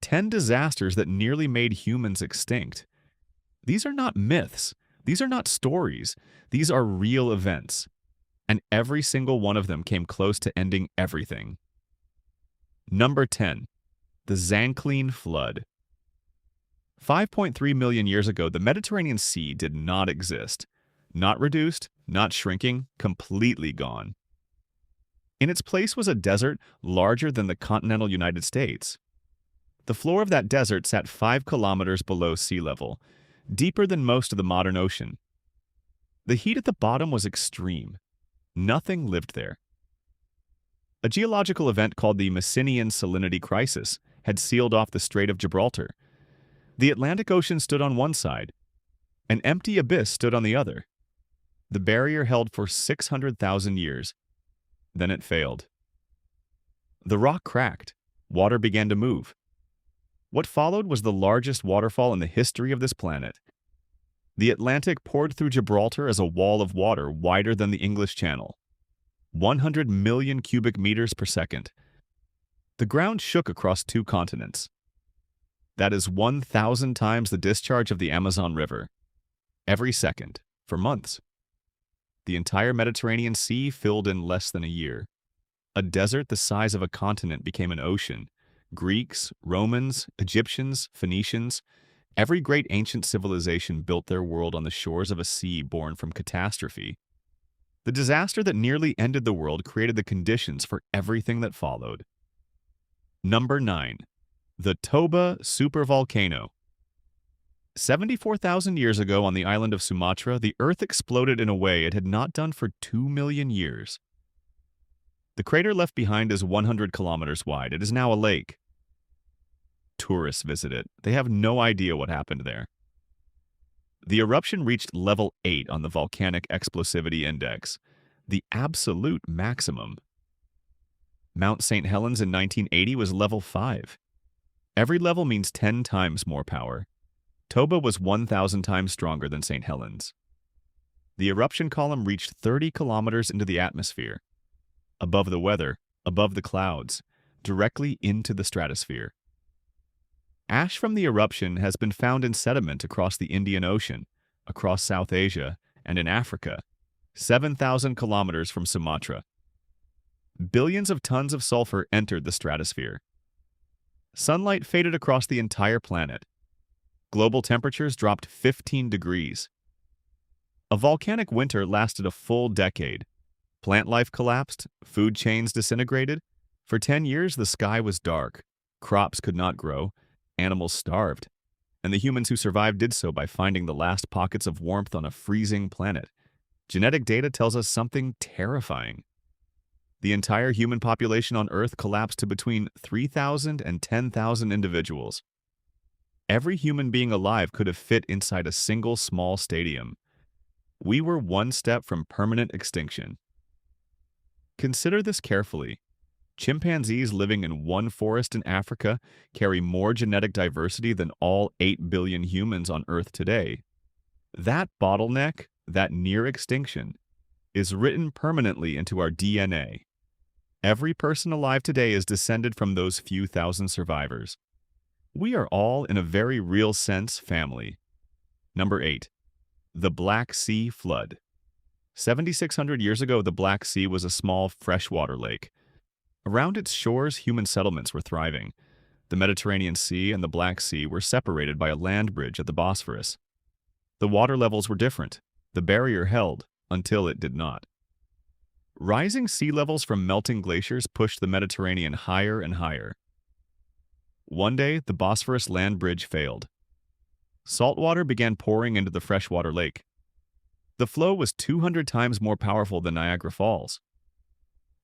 10 disasters that nearly made humans extinct. These are not myths. These are not stories. These are real events. And every single one of them came close to ending everything. Number 10. The Zanclean Flood. 5.3 million years ago, the Mediterranean Sea did not exist. Not reduced, not shrinking, completely gone. In its place was a desert larger than the continental United States. The floor of that desert sat 5 kilometers below sea level, deeper than most of the modern ocean. The heat at the bottom was extreme. Nothing lived there. A geological event called the Messinian Salinity Crisis had sealed off the Strait of Gibraltar. The Atlantic Ocean stood on one side. An empty abyss stood on the other. The barrier held for 600,000 years. Then it failed. The rock cracked. Water began to move. What followed was the largest waterfall in the history of this planet. The Atlantic poured through Gibraltar as a wall of water wider than the English Channel. 100 million cubic meters per second. The ground shook across 2 continents. That is 1,000 times the discharge of the Amazon River. Every second, for months. The entire Mediterranean Sea filled in less than a year. A desert the size of a continent became an ocean. Greeks, Romans, Egyptians, Phoenicians, every great ancient civilization built their world on the shores of a sea born from catastrophe. The disaster that nearly ended the world created the conditions for everything that followed. Number 9. The Toba supervolcano. 74,000 years ago on the island of Sumatra, the Earth exploded in a way it had not done for 2 million years. The crater left behind is 100 kilometers wide. It is now a lake. Tourists visit it. They have no idea what happened there. The eruption reached level 8 on the Volcanic Explosivity Index, the absolute maximum. Mount St. Helens in 1980 was level 5. Every level means 10 times more power. Toba was 1,000 times stronger than St. Helens. The eruption column reached 30 kilometers into the atmosphere, above the weather, above the clouds, directly into the stratosphere. Ash from the eruption has been found in sediment across the Indian Ocean, across South Asia, and in Africa, 7,000 kilometers from Sumatra. Billions of tons of sulfur entered the stratosphere. Sunlight faded across the entire planet. Global temperatures dropped 15 degrees. A volcanic winter lasted a full decade. Plant life collapsed, food chains disintegrated. For 10 years, the sky was dark. Crops could not grow. Animals starved. And the humans who survived did so by finding the last pockets of warmth on a freezing planet. Genetic data tells us something terrifying. The entire human population on Earth collapsed to between 3,000 and 10,000 individuals. Every human being alive could have fit inside a single small stadium. We were one step from permanent extinction. Consider this carefully. Chimpanzees living in one forest in Africa carry more genetic diversity than all 8 billion humans on Earth today. That bottleneck, that near extinction, is written permanently into our DNA. Every person alive today is descended from those few thousand survivors. We are all, in a very real sense, family. Number 8. The Black Sea Flood. 7,600 years ago, the Black Sea was a small freshwater lake. Around its shores, human settlements were thriving. The Mediterranean Sea and the Black Sea were separated by a land bridge at the Bosphorus. The water levels were different. The barrier held until it did not. Rising sea levels from melting glaciers pushed the Mediterranean higher and higher. One day, the Bosphorus land bridge failed. Salt water began pouring into the freshwater lake. The flow was 200 times more powerful than Niagara Falls.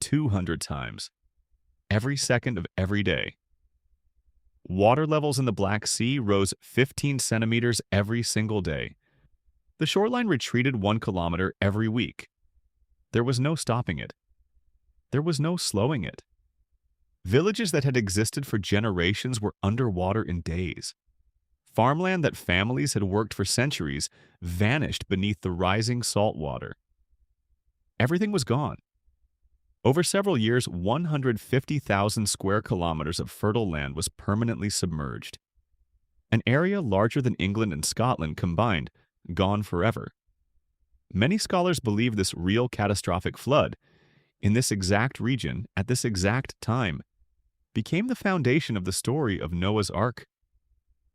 200 times. Every second of every day. Water levels in the Black Sea rose 15 centimeters every single day. The shoreline retreated 1 kilometer every week. There was no stopping it. There was no slowing it. Villages that had existed for generations were underwater in days. Farmland that families had worked for centuries vanished beneath the rising salt water. Everything was gone. Over several years, 150,000 square kilometers of fertile land was permanently submerged. An area larger than England and Scotland combined, gone forever. Many scholars believe this real catastrophic flood, in this exact region, at this exact time, became the foundation of the story of Noah's Ark.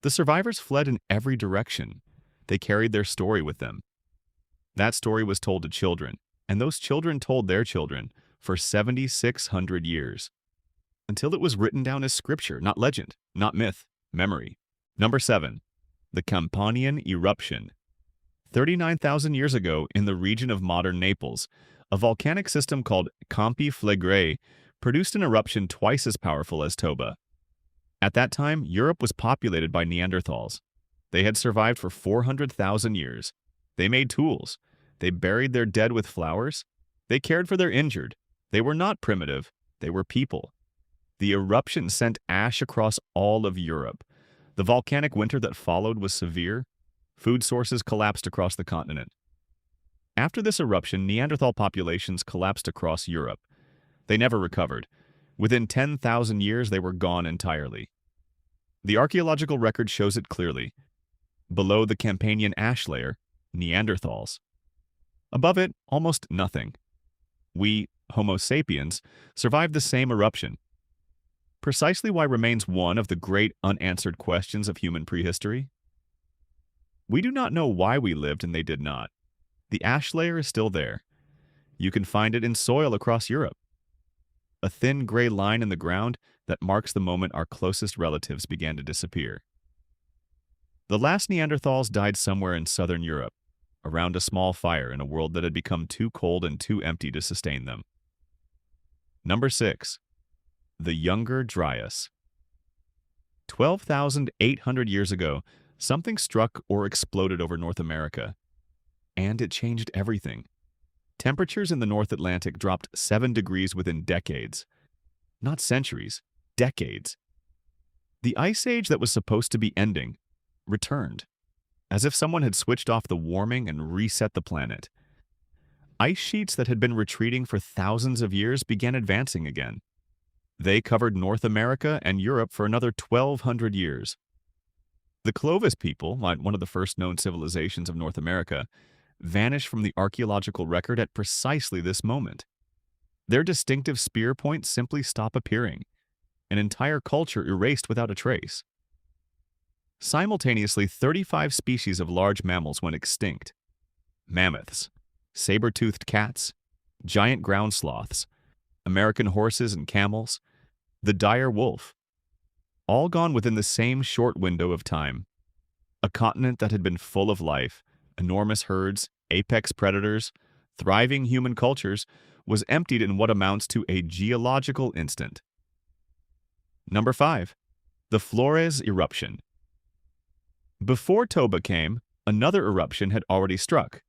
The survivors fled in every direction. They carried their story with them. That story was told to children, and those children told their children for 7,600 years, until it was written down as scripture, not legend, not myth, memory. Number 7. The Campanian Eruption. 39,000 years ago, in the region of modern Naples, a volcanic system called Campi Flegrei produced an eruption twice as powerful as Toba. At that time, Europe was populated by Neanderthals. They had survived for 400,000 years. They made tools. They buried their dead with flowers. They cared for their injured. They were not primitive. They were people. The eruption sent ash across all of Europe. The volcanic winter that followed was severe. Food sources collapsed across the continent. After this eruption, Neanderthal populations collapsed across Europe. They never recovered. Within 10,000 years, they were gone entirely. The archaeological record shows it clearly. Below the Campanian ash layer, Neanderthals. Above it, almost nothing. We, Homo sapiens, survived the same eruption. Precisely why remains one of the great unanswered questions of human prehistory. We do not know why we lived and they did not. The ash layer is still there. You can find it in soil across Europe. A thin gray line in the ground that marks the moment our closest relatives began to disappear. The last Neanderthals died somewhere in southern Europe, around a small fire in a world that had become too cold and too empty to sustain them. Number 6. The Younger Dryas. 12,800 years ago, something struck or exploded over North America. And it changed everything. Temperatures in the North Atlantic dropped 7 degrees within decades. Not centuries, decades. The ice age that was supposed to be ending returned, as if someone had switched off the warming and reset the planet. Ice sheets that had been retreating for thousands of years began advancing again. They covered North America and Europe for another 1,200 years. The Clovis people, like one of the first known civilizations of North America, vanished from the archaeological record at precisely this moment. Their distinctive spear points simply stop appearing, an entire culture erased without a trace. Simultaneously, 35 species of large mammals went extinct. Mammoths, saber-toothed cats, giant ground sloths, American horses and camels, the dire wolf, all gone within the same short window of time. A continent that had been full of life, enormous herds, apex predators, thriving human cultures, was emptied in what amounts to a geological instant. Number 5. The Flores Eruption. Before Toba came, another eruption had already struck.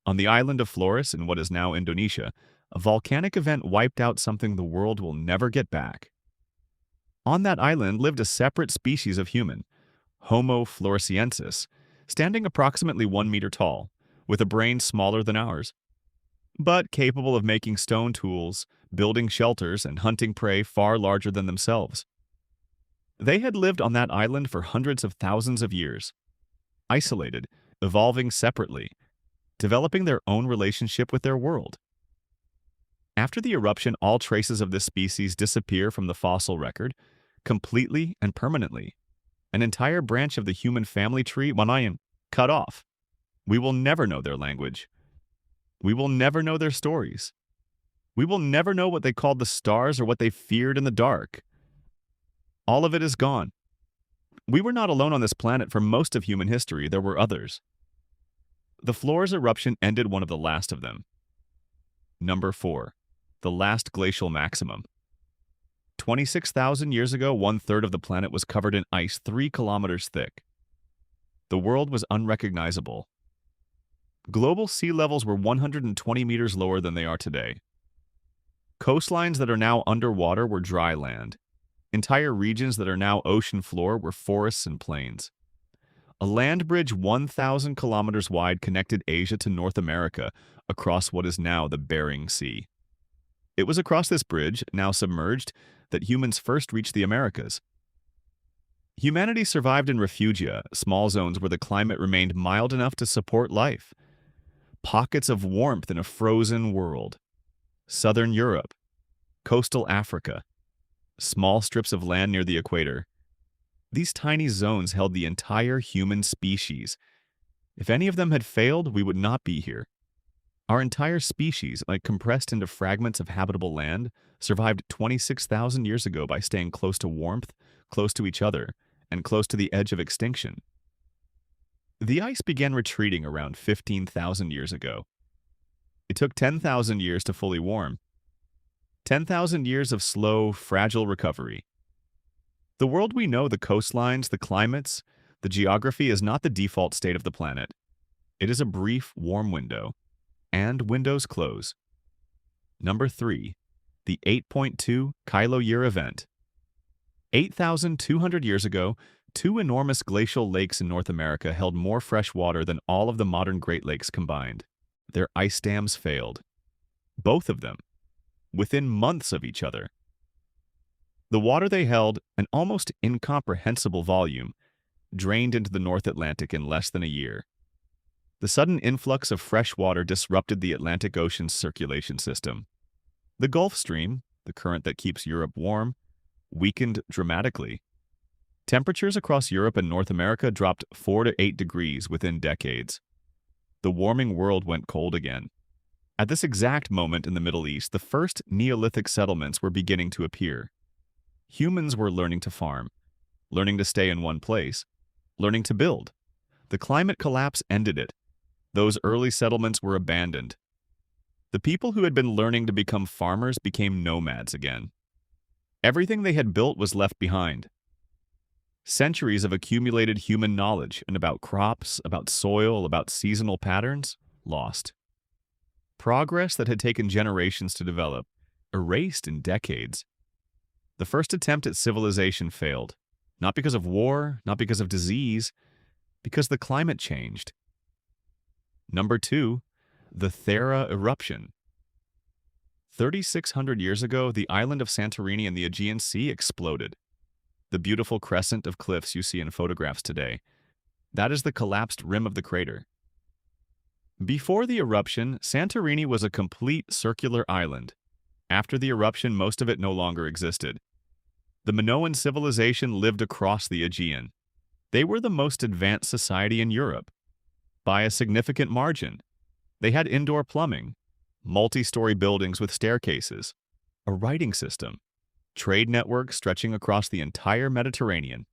On the island of Flores, in what is now Indonesia, a volcanic event wiped out something the world will never get back. On that island lived a separate species of human, Homo floresiensis, standing approximately 1 meter tall, with a brain smaller than ours, but capable of making stone tools, building shelters, and hunting prey far larger than themselves. They had lived on that island for hundreds of thousands of years, isolated, evolving separately, developing their own relationship with their world. After the eruption, all traces of this species disappear from the fossil record, completely and permanently. An entire branch of the human family tree, Wanayan, cut off. We will never know their language. We will never know their stories. We will never know what they called the stars or what they feared in the dark. All of it is gone. We were not alone on this planet for most of human history. There were others. The Flores eruption ended one of the last of them. Number 4. The last glacial maximum. 26,000 years ago, 1/3 of the planet was covered in ice 3 kilometers thick. The world was unrecognizable. Global sea levels were 120 meters lower than they are today. Coastlines that are now underwater were dry land. Entire regions that are now ocean floor were forests and plains. A land bridge 1,000 kilometers wide connected Asia to North America across what is now the Bering Sea. It was across this bridge, now submerged, that humans first reached the Americas. Humanity survived in refugia, small zones where the climate remained mild enough to support life. Pockets of warmth in a frozen world. Southern Europe, coastal Africa, small strips of land near the equator. These tiny zones held the entire human species. If any of them had failed, we would not be here. Our entire species, like compressed into fragments of habitable land, survived 26,000 years ago by staying close to warmth, close to each other, and close to the edge of extinction. The ice began retreating around 15,000 years ago. It took 10,000 years to fully warm. 10,000 years of slow, fragile recovery. The world we know, the coastlines, the climates, the geography, is not the default state of the planet. It is a brief, warm window. And windows close. Number 3. The 8.2 kilo-year event. 8,200 years ago, two enormous glacial lakes in North America held more fresh water than all of the modern Great Lakes combined. Their ice dams failed. Both of them. Within months of each other. The water they held, an almost incomprehensible volume, drained into the North Atlantic in less than a year. The sudden influx of fresh water disrupted the Atlantic Ocean's circulation system. The Gulf Stream, the current that keeps Europe warm, weakened dramatically. Temperatures across Europe and North America dropped 4 to 8 degrees within decades. The warming world went cold again. At this exact moment in the Middle East, the first Neolithic settlements were beginning to appear. Humans were learning to farm, learning to stay in one place, learning to build. The climate collapse ended it. Those early settlements were abandoned. The people who had been learning to become farmers became nomads again. Everything they had built was left behind. Centuries of accumulated human knowledge and about crops, about soil, about seasonal patterns, lost. Progress that had taken generations to develop, erased in decades. The first attempt at civilization failed, not because of war, not because of disease, because the climate changed. Number 2, the Thera eruption. 3,600 years ago, the island of Santorini in the Aegean Sea exploded. The beautiful crescent of cliffs you see in photographs today. That is the collapsed rim of the crater. Before the eruption, Santorini was a complete circular island. After the eruption, most of it no longer existed. The Minoan civilization lived across the Aegean. They were the most advanced society in Europe. By a significant margin. They had indoor plumbing, multi-story buildings with staircases, a writing system, trade networks stretching across the entire Mediterranean.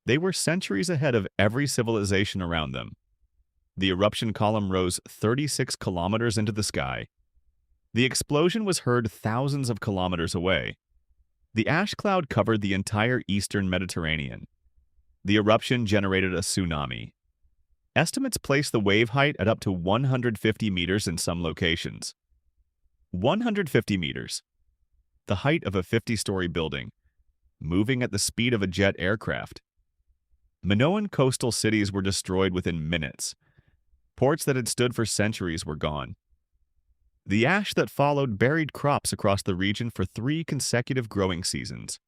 They were centuries ahead of every civilization around them. The eruption column rose 36 kilometers into the sky. The explosion was heard thousands of kilometers away. The ash cloud covered the entire eastern Mediterranean. The eruption generated a tsunami. Estimates place the wave height at up to 150 meters in some locations. 150 meters. The height of a 50-story building, moving at the speed of a jet aircraft. Minoan coastal cities were destroyed within minutes. Ports that had stood for centuries were gone. The ash that followed buried crops across the region for 3 consecutive growing seasons.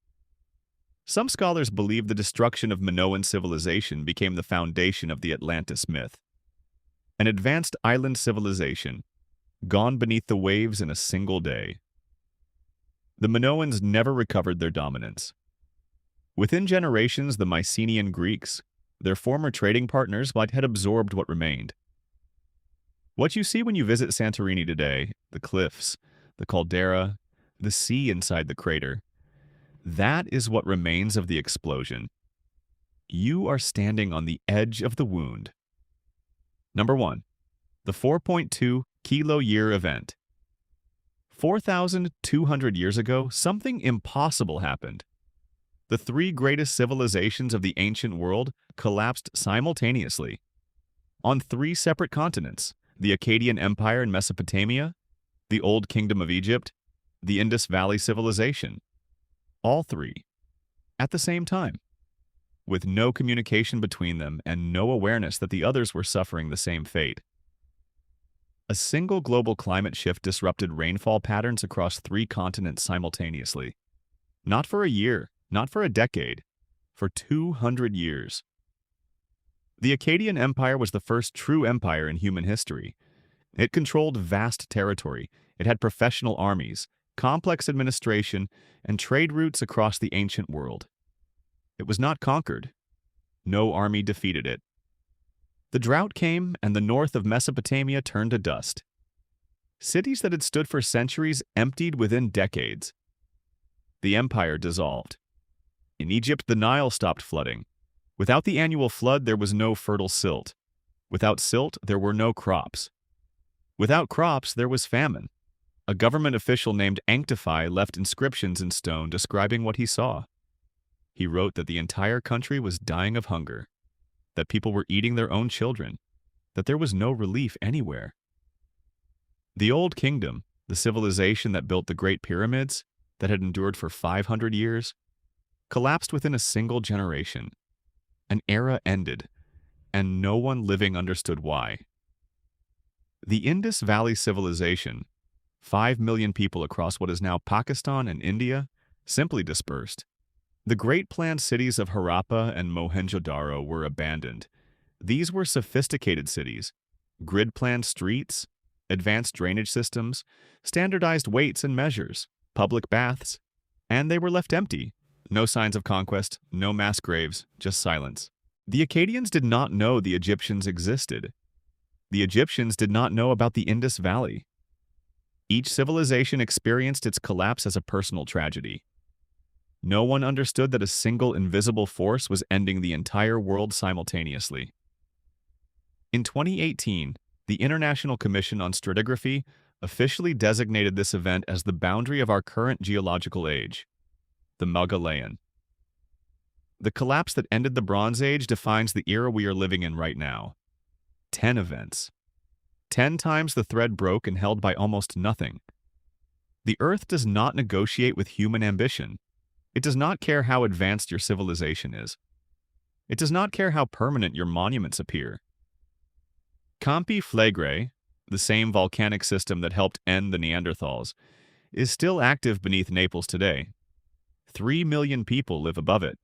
Some scholars believe the destruction of Minoan civilization became the foundation of the Atlantis myth. An advanced island civilization, gone beneath the waves in a single day. The Minoans never recovered their dominance. Within generations, the Mycenaean Greeks, their former trading partners, had absorbed what remained. What you see when you visit Santorini today, the cliffs, the caldera, the sea inside the crater, that is what remains of the explosion. You are standing on the edge of the wound. Number 1. The 4.2 kilo-year event. 4,200 years ago, something impossible happened. The 3 greatest civilizations of the ancient world collapsed simultaneously. On 3 separate continents, the Akkadian Empire in Mesopotamia, the Old Kingdom of Egypt, the Indus Valley Civilization. All 3, at the same time, with no communication between them and no awareness that the others were suffering the same fate. A single global climate shift disrupted rainfall patterns across 3 continents simultaneously. Not for a year, not for a decade, for 200 years. The Akkadian Empire was the first true empire in human history. It controlled vast territory. It had professional armies, complex administration, and trade routes across the ancient world. It was not conquered. No army defeated it. The drought came, and the north of Mesopotamia turned to dust. Cities that had stood for centuries emptied within decades. The empire dissolved. In Egypt, the Nile stopped flooding. Without the annual flood, there was no fertile silt. Without silt, there were no crops. Without crops, there was famine. A government official named Anktifi left inscriptions in stone describing what he saw. He wrote that the entire country was dying of hunger, that people were eating their own children, that there was no relief anywhere. The Old Kingdom, the civilization that built the Great Pyramids, that had endured for 500 years, collapsed within a single generation. An era ended, and no one living understood why. The Indus Valley Civilization, 5 million people across what is now Pakistan and India, simply dispersed. The great planned cities of Harappa and Mohenjo-daro were abandoned. These were sophisticated cities, grid-planned streets, advanced drainage systems, standardized weights and measures, public baths, and they were left empty. No signs of conquest, no mass graves, just silence. The Akkadians did not know the Egyptians existed. The Egyptians did not know about the Indus Valley. Each civilization experienced its collapse as a personal tragedy. No one understood that a single invisible force was ending the entire world simultaneously. In 2018, the International Commission on Stratigraphy officially designated this event as the boundary of our current geological age, the Magellan. The collapse that ended the Bronze Age defines the era we are living in right now. 10 events. 10 times the thread broke and held by almost nothing. The Earth does not negotiate with human ambition. It does not care how advanced your civilization is. It does not care how permanent your monuments appear. Campi Flegrei, the same volcanic system that helped end the Neanderthals, is still active beneath Naples today. 3 million people live above it.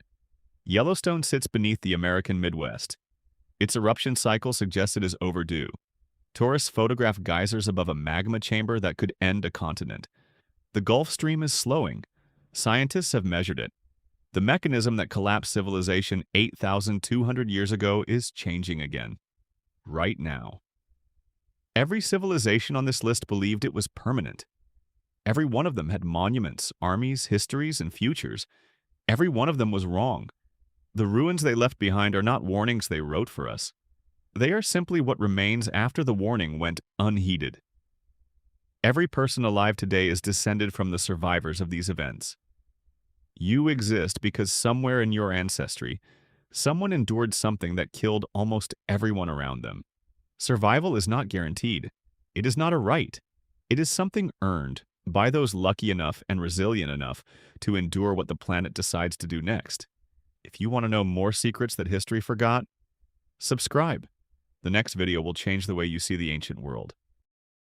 Yellowstone sits beneath the American Midwest. Its eruption cycle suggests it is overdue. Tourists photograph geysers above a magma chamber that could end a continent. The Gulf Stream is slowing. Scientists have measured it. The mechanism that collapsed civilization 8,200 years ago is changing again. Right now. Every civilization on this list believed it was permanent. Every one of them had monuments, armies, histories, and futures. Every one of them was wrong. The ruins they left behind are not warnings they wrote for us. They are simply what remains after the warning went unheeded. Every person alive today is descended from the survivors of these events. You exist because somewhere in your ancestry, someone endured something that killed almost everyone around them. Survival is not guaranteed. It is not a right. It is something earned by those lucky enough and resilient enough to endure what the planet decides to do next. If you want to know more secrets that history forgot, subscribe. The next video will change the way you see the ancient world.